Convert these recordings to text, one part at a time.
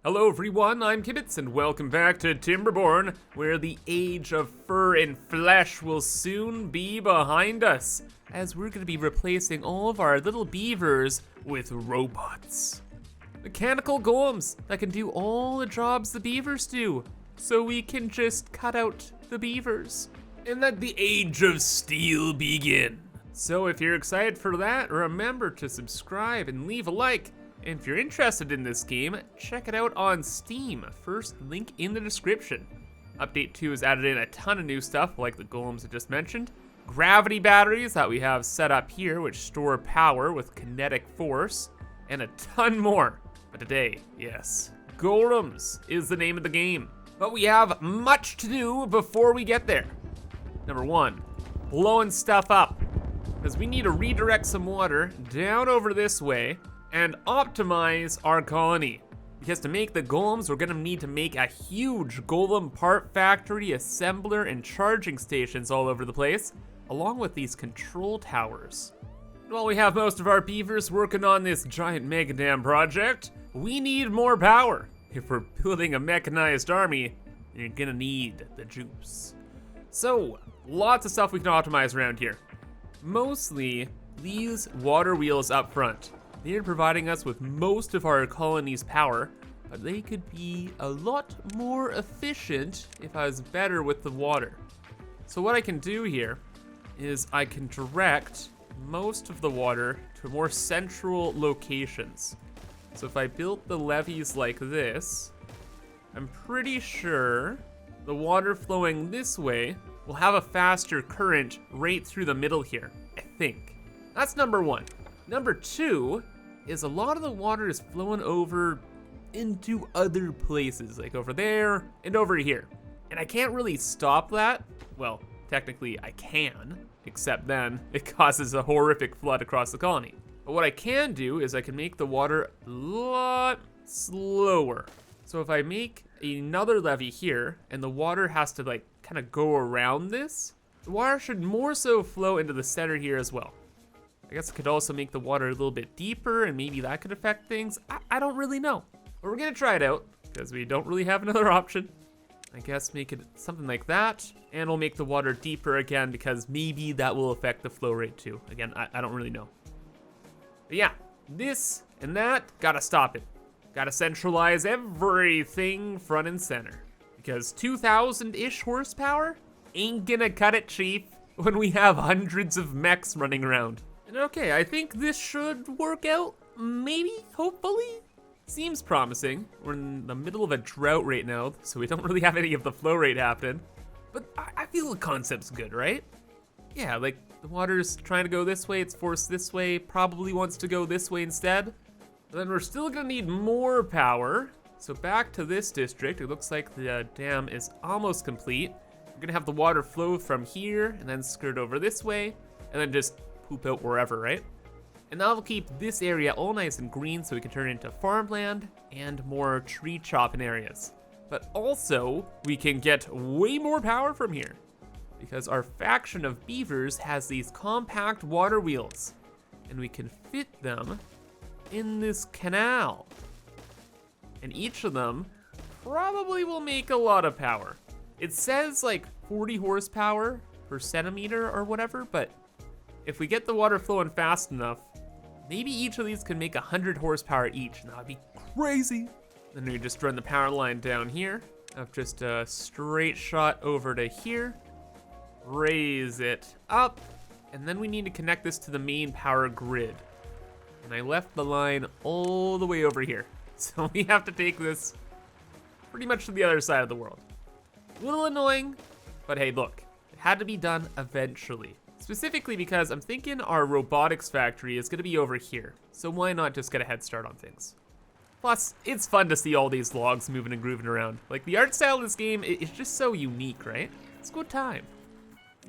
Hello everyone, I'm ImKibitz and welcome back to Timberborn, where the age of fur and flesh will soon be behind us, as we're gonna be replacing all of our little beavers with robots. Mechanical golems that can do all the jobs the beavers do, so we can just cut out the beavers. And let the age of steel begin. So if you're excited for that, remember to subscribe and leave a like. And if you're interested in this game, check it out on Steam. First link in the description. Update 2 has added in a ton of new stuff, like the golems I just mentioned. Gravity batteries that we have set up here, which store power with kinetic force, and a ton more. But today, yes, Golems is the name of the game. But we have much to do before we get there. Number 1, blowing stuff up. Because we need to redirect some water down over this way and optimize our colony. Because to make the golems, we're gonna need to make a huge golem part factory, assembler, and charging stations all over the place, along with these control towers. And while we have most of our beavers working on this giant mega dam project, we need more power. If we're building a mechanized army, you're gonna need the juice. So, lots of stuff we can optimize around here. Mostly these water wheels up front. They're providing us with most of our colony's power, but they could be a lot more efficient if I was better with the water. So what I can do here is I can direct most of the water to more central locations. So if I built the levees like this, I'm pretty sure the water flowing this way will have a faster current right through the middle here, I think. That's number 1. Number 2 is a lot of the water is flowing over into other places, like over there and over here. And I can't really stop that. Well, technically I can, except then it causes a horrific flood across the colony. But what I can do is I can make the water a lot slower. So if I make another levee here and the water has to like kind of go around this, the water should more so flow into the center here as well. I guess I could also make the water a little bit deeper and maybe that could affect things. I don't really know, but we're gonna try it out because we don't really have another option. I guess make it something like that, and we'll make the water deeper again because maybe that will affect the flow rate too. Again, I don't really know. But yeah, this and that, gotta stop it. Gotta centralize everything front and center. Because 2,000-ish horsepower ain't gonna cut it, chief, when we have hundreds of mechs running around. And okay, I think this should work out, maybe, hopefully? Seems promising. We're in the middle of a drought right now, so we don't really have any of the flow rate happening. But I feel the concept's good, right? Yeah, like the water's trying to go this way, it's forced this way, probably wants to go this way instead. But then we're still gonna need more power. So back to this district, it looks like the dam is almost complete. We're gonna have the water flow from here and then skirt over this way and then just poop out wherever, right? And that'll keep this area all nice and green so we can turn it into farmland and more tree chopping areas. But also, we can get way more power from here because our faction of beavers has these compact water wheels and we can fit them in this canal. And each of them probably will make a lot of power. It says like 40 horsepower per centimeter or whatever, but if we get the water flowing fast enough, maybe each of these can make 100 horsepower each, and that would be crazy. Then we just run the power line down here, of just a straight shot over to here, raise it up, and then we need to connect this to the main power grid. And I left the line all the way over here. So we have to take this pretty much to the other side of the world. A little annoying, but hey, look, it had to be done eventually. Specifically because I'm thinking our robotics factory is gonna be over here. So why not just get a head start on things? Plus, it's fun to see all these logs moving and grooving around. Like the art style of this game is just so unique, right? It's a good time.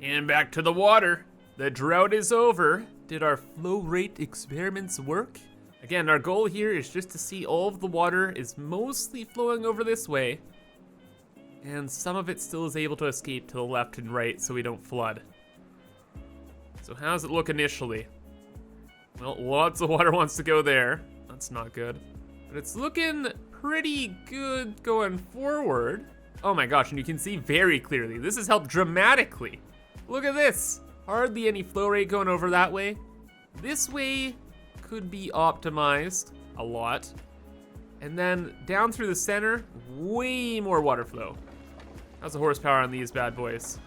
And back to the water. The drought is over. Did our flow rate experiments work? Again, our goal here is just to see all of the water is mostly flowing over this way, and some of it still is able to escape to the left and right so we don't flood. So how's it look initially? Well, lots of water wants to go there. That's not good. But it's looking pretty good going forward. Oh my gosh, and you can see very clearly, this has helped dramatically. Look at this, hardly any flow rate going over that way. This way could be optimized a lot. And then down through the center, way more water flow. How's the horsepower on these bad boys?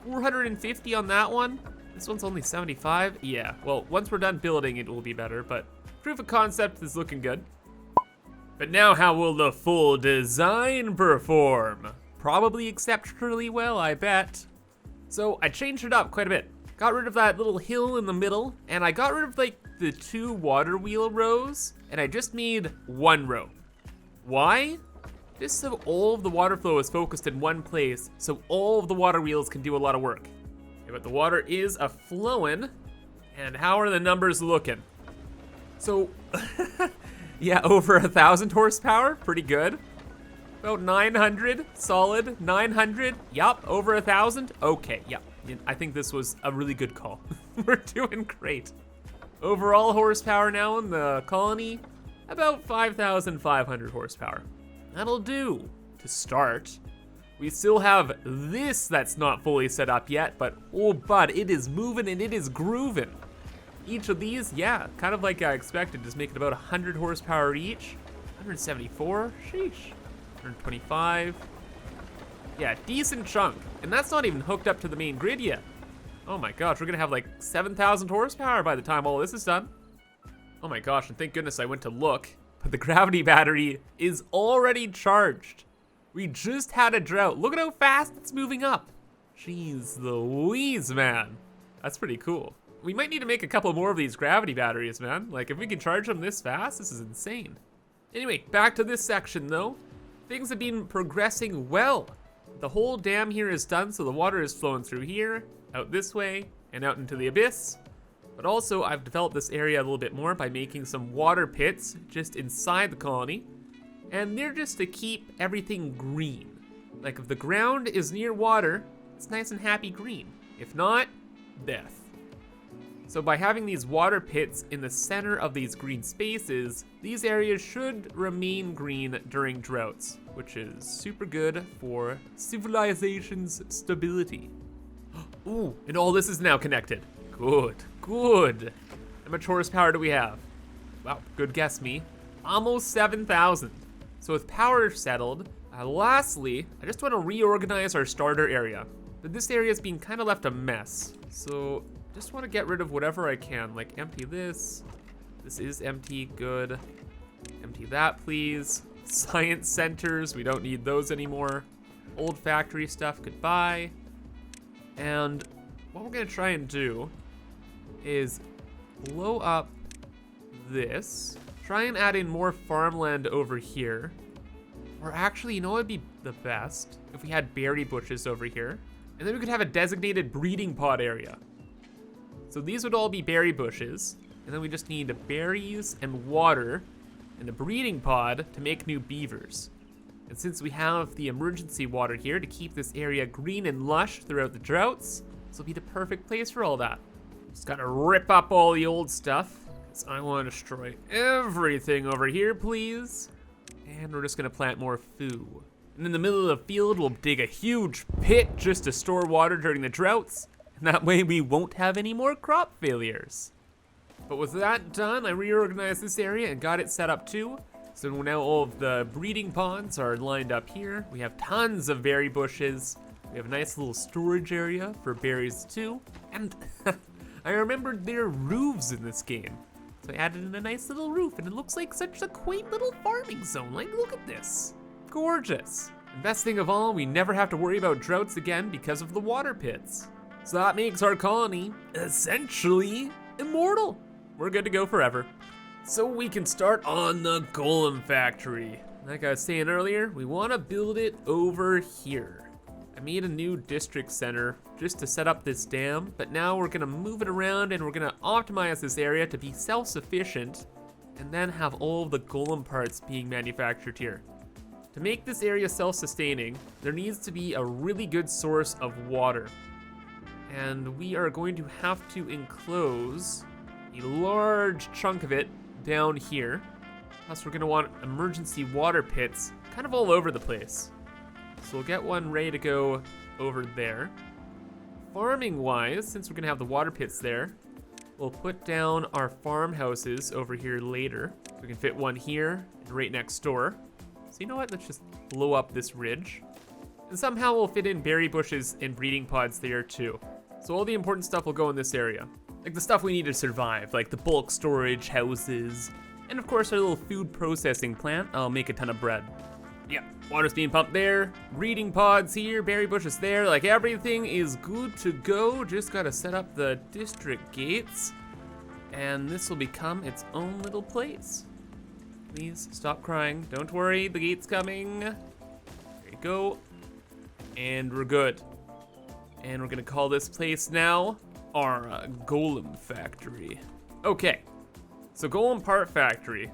450 on that one. This one's only 75. Yeah, well, once we're done building, it will be better, but proof of concept is looking good. But now how will the full design perform? Probably exceptionally well, I bet. So I changed it up quite a bit. Got rid of that little hill in the middle, and I got rid of like the 2 water wheel rows, and I just made 1 row. Why? Just so all of the water flow is focused in one place, so all of the water wheels can do a lot of work. Okay, but the water is a-flowing, and how are the numbers looking? So, yeah, over 1,000 horsepower, pretty good. About 900, solid, 900, yup, over 1,000, okay, yep. I think this was a really good call. We're doing great. Overall horsepower now in the colony, about 5,500 horsepower. That'll do to start. We still have this that's not fully set up yet, but oh bud, it is moving and it is grooving. Each of these, yeah, kind of like I expected, just making about 100 horsepower each. 174, sheesh. 125. Yeah, decent chunk. And that's not even hooked up to the main grid yet. Oh my gosh, we're gonna have like 7,000 horsepower by the time all this is done. Oh my gosh, and thank goodness I went to look, but the gravity battery is already charged. We just had a drought. Look at how fast it's moving up. Jeez Louise, man. That's pretty cool. We might need to make a couple more of these gravity batteries, man. Like if we can charge them this fast, this is insane. Anyway, back to this section though. Things have been progressing well. The whole dam here is done, so the water is flowing through here, out this way, and out into the abyss. But also, I've developed this area a little bit more by making some water pits just inside the colony. And they're just to keep everything green. Like if the ground is near water, it's nice and happy green. If not, death. So by having these water pits in the center of these green spaces, these areas should remain green during droughts, which is super good for civilization's stability. Ooh, and all this is now connected. Good, good. How much horsepower do we have? Wow, good guess me. Almost 7,000. So with power settled, lastly, I just want to reorganize our starter area. This area is being kind of left a mess. So just want to get rid of whatever I can, like empty this. This is empty, good. Empty that, please. Science centers, we don't need those anymore. Old factory stuff, goodbye. And what we're gonna try and do is blow up this. Try and add in more farmland over here. Or actually, you know what would be the best? If we had berry bushes over here. And then we could have a designated breeding pod area. So these would all be berry bushes, and then we just need berries and water and a breeding pod to make new beavers. And since we have the emergency water here to keep this area green and lush throughout the droughts, this will be the perfect place for all that. Just gotta rip up all the old stuff, because I want to destroy everything over here, please. And we're just gonna plant more foo. And in the middle of the field, we'll dig a huge pit just to store water during the droughts. And that way we won't have any more crop failures. But with that done, I reorganized this area and got it set up too. So now all of the breeding ponds are lined up here. We have tons of berry bushes. We have a nice little storage area for berries too. And I remembered there are roofs in this game. So I added in a nice little roof, and it looks like such a quaint little farming zone. Like, look at this. Gorgeous. And best thing of all, we never have to worry about droughts again because of the water pits. So that makes our colony essentially immortal. We're good to go forever. So we can start on the golem factory. Like I was saying earlier, we want to build it over here. I made a new district center just to set up this dam, but now we're gonna move it around and we're gonna optimize this area to be self-sufficient and then have all of the golem parts being manufactured here. To make this area self-sustaining, there needs to be a really good source of water. And we are going to have to enclose a large chunk of it down here. Plus, we're gonna want emergency water pits kind of all over the place. So we'll get one ready to go over there. Farming-wise, since we're gonna have the water pits there, we'll put down our farmhouses over here later. So we can fit one here and right next door. So you know what, let's just blow up this ridge. And somehow we'll fit in berry bushes and breeding pods there too. So all the important stuff will go in this area. Like the stuff we need to survive, like the bulk storage, houses, and of course our little food processing plant. I'll make a ton of bread. Yeah, water's being pumped there, breeding pods here, berry bushes there, like everything is good to go. Just gotta set up the district gates, and this will become its own little place. Please stop crying, don't worry, the gate's coming. There you go, and we're good. And we're gonna call this place now our Golem Factory. Okay, so Golem Part Factory.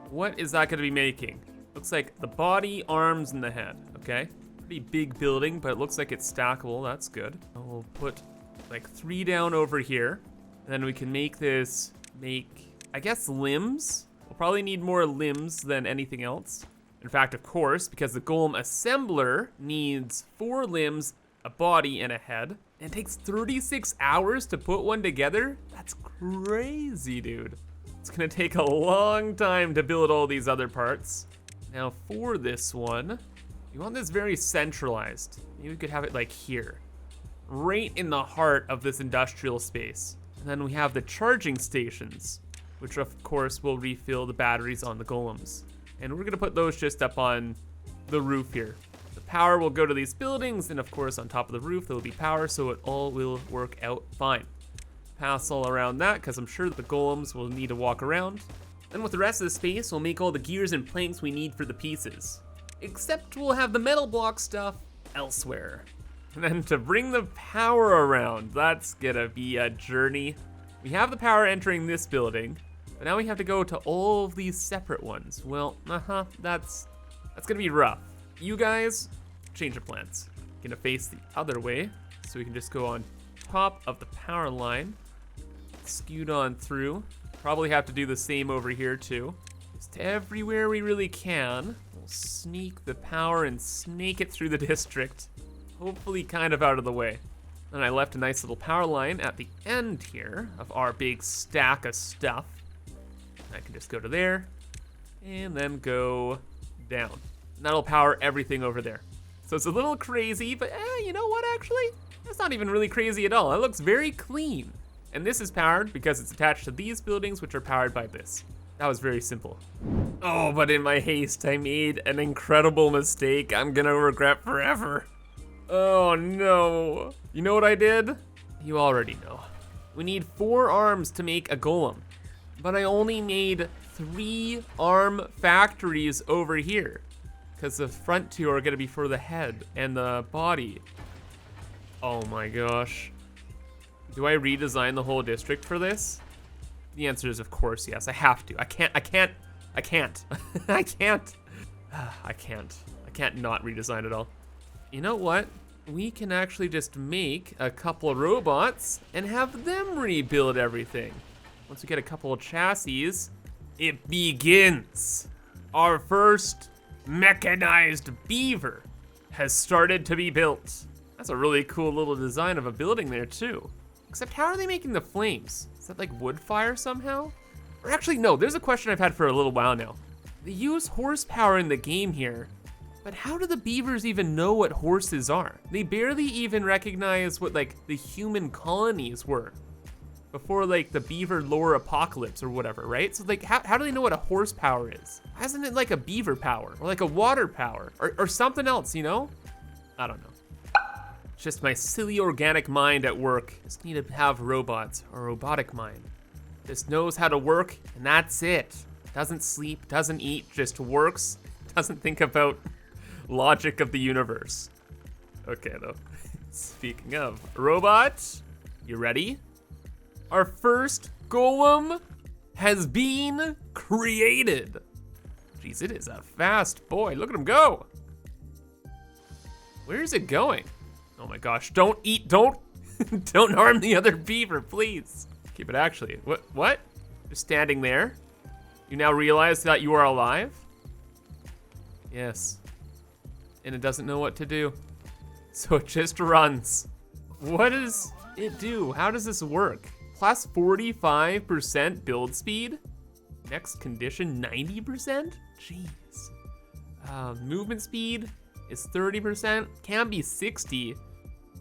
What is that gonna be making? Looks like the body, arms, and the head, okay? Pretty big building, but it looks like it's stackable, that's good. We'll put like 3 down over here. And then we can make this, I guess, limbs. We'll probably need more limbs than anything else. In fact, of course, because the Golem Assembler needs 4 limbs, a body, and a head. And it takes 36 hours to put one together? That's crazy, dude. It's gonna take a long time to build all these other parts. Now for this one, you want this very centralized. Maybe we could have it like here, right in the heart of this industrial space. And then we have the charging stations, which of course will refill the batteries on the golems. And we're gonna put those just up on the roof here. The power will go to these buildings, and of course on top of the roof there will be power, so it all will work out fine. Pass all around that, because I'm sure the golems will need to walk around. Then with the rest of the space, we'll make all the gears and planks we need for the pieces. Except we'll have the metal block stuff elsewhere. And then to bring the power around, that's gonna be a journey. We have the power entering this building, but now we have to go to all of these separate ones. Well, that's gonna be rough. You guys, change your plans. Gonna face the other way, so we can just go on top of the power line, scoot on through. Probably have to do the same over here too. Just everywhere we really can. We'll sneak the power and snake it through the district. Hopefully kind of out of the way. And I left a nice little power line at the end here of our big stack of stuff. I can just go to there and then go down. And that'll power everything over there. So it's a little crazy, but you know what actually? That's not even really crazy at all. It looks very clean. And this is powered because it's attached to these buildings, which are powered by this. That was very simple. Oh, but in my haste, I made an incredible mistake I'm gonna regret forever. Oh no. You know what I did? You already know. We need 4 arms to make a golem, but I only made 3 arm factories over here because the front 2 are gonna be for the head and the body. Oh my gosh. Do I redesign the whole district for this? The answer is of course yes, I have to. I can't I can't not redesign it all. You know what? We can actually just make a couple of robots and have them rebuild everything. Once we get a couple of chassis, it begins. Our first mechanized beaver has started to be built. That's a really cool little design of a building there too. Except how are they making the flames? Is that like wood fire somehow? Or actually no, there's a question I've had for a little while now. They use horsepower in the game here, but how do the beavers even know what horses are? They barely even recognize what like the human colonies were before like the beaver lore apocalypse or whatever, right? So like how do they know what a horsepower is? Why isn't it like a beaver power or like a water power or something else, you know? I don't know. It's just my silly organic mind at work. Just need to have robots, or robotic mind. Just knows how to work and that's it. Doesn't sleep, doesn't eat, just works. Doesn't think about logic of the universe. Okay though, speaking of robots, you ready? Our first golem has been created. Jeez, it is a fast boy, look at him go. Where is it going? Oh my gosh, don't eat, don't harm the other beaver, please. Okay, but actually, what? Just standing there. You now realize that you are alive? Yes. And it doesn't know what to do. So it just runs. What does it do? How does this work? Plus 45% build speed? Next condition, 90%? Jeez. Movement speed is 30%, can be 60.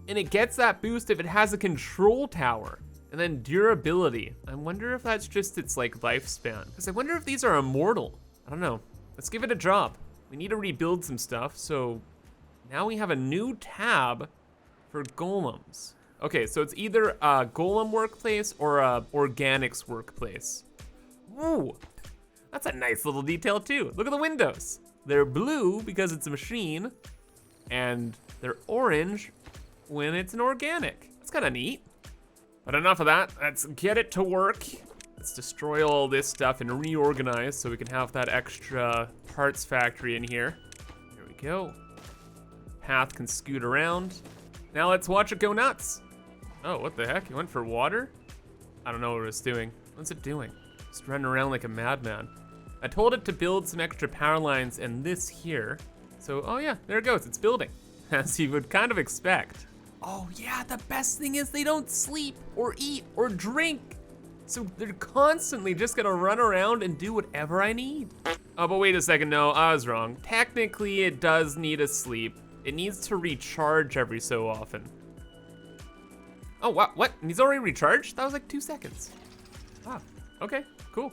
And it gets that boost if it has a control tower. And then durability. I wonder if that's just its like lifespan. Because I wonder if these are immortal. I don't know. Let's give it a job. We need to rebuild some stuff, so now we have a new tab for golems. Okay, so it's either a golem workplace or a organics workplace. Ooh, that's a nice little detail too. Look at the windows. They're blue because it's a machine, and they're orange when it's an organic. That's kind of neat. But enough of that, let's get it to work. Let's destroy all this stuff and reorganize so we can have that extra parts factory in here. There we go. Path can scoot around. Now let's watch it go nuts. Oh, what the heck? It went for water? I don't know what it's doing. What's it doing? Just running around like a madman. I told it to build some extra power lines and this here. So, oh yeah, there it goes, it's building. As you would kind of expect. Oh yeah, the best thing is they don't sleep or eat or drink. So they're constantly just gonna run around and do whatever I need. Oh, but wait a second, no, I was wrong. Technically, it does need a sleep. It needs to recharge every so often. Oh, what? And he's already recharged? That was like 2 seconds. Ah, okay, cool.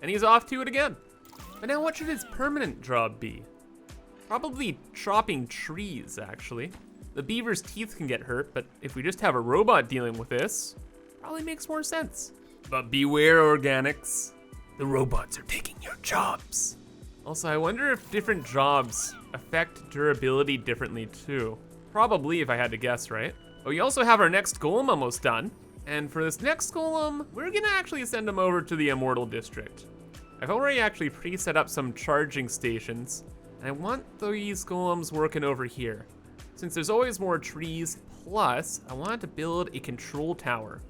And he's off to it again. But now what should his permanent job be? Probably chopping trees, actually. The beaver's teeth can get hurt, but if we just have a robot dealing with this, probably makes more sense. But beware, organics. The robots are taking your jobs. Also, I wonder if different jobs affect durability differently too. Probably, if I had to guess, right? But we also have our next golem almost done. And for this next golem, we're gonna actually send him over to the Immortal District. I've already actually pre-set up some charging stations, and I want these golems working over here. Since there's always more trees, plus I wanted to build a control tower.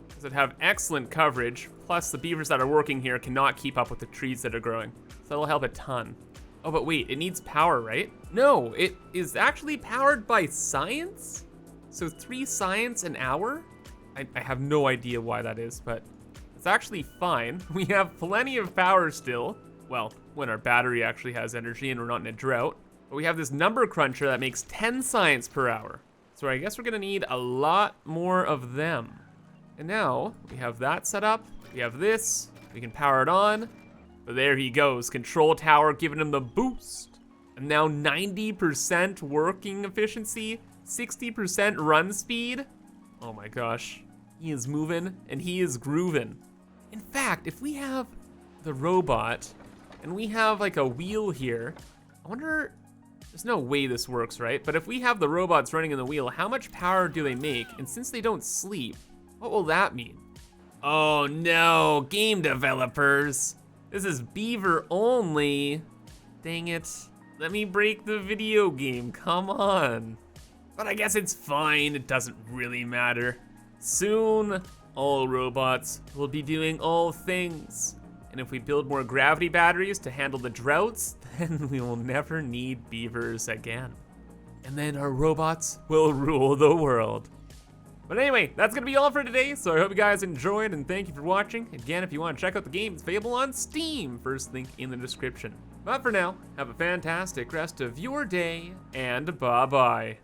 Because it'd have excellent coverage, plus the beavers that are working here cannot keep up with the trees that are growing. So that'll help a ton. Oh, but wait, it needs power, right? No, it is actually powered by science? So 3 science an hour? I have no idea why that is, but it's actually fine. We have plenty of power still. Well, when our battery actually has energy and we're not in a drought. But we have this number cruncher that makes 10 science per hour. So I guess we're gonna need a lot more of them. And now we have that set up. We have this, we can power it on. But there he goes, control tower giving him the boost. And now 90% working efficiency, 60% run speed. Oh my gosh, he is moving and he is grooving. In fact, if we have the robot and we have like a wheel here, I wonder, there's no way this works, right? But if we have the robots running in the wheel, how much power do they make? And since they don't sleep, what will that mean? Oh no, game developers. This is beaver only. Dang it. Let me break the video game, come on. But I guess it's fine, it doesn't really matter. Soon, all robots will be doing all things. And if we build more gravity batteries to handle the droughts, then we will never need beavers again. And then our robots will rule the world. But anyway, that's gonna be all for today, so I hope you guys enjoyed and thank you for watching. Again, if you wanna check out the game, it's available on Steam, first link in the description. But for now, have a fantastic rest of your day, and bye-bye.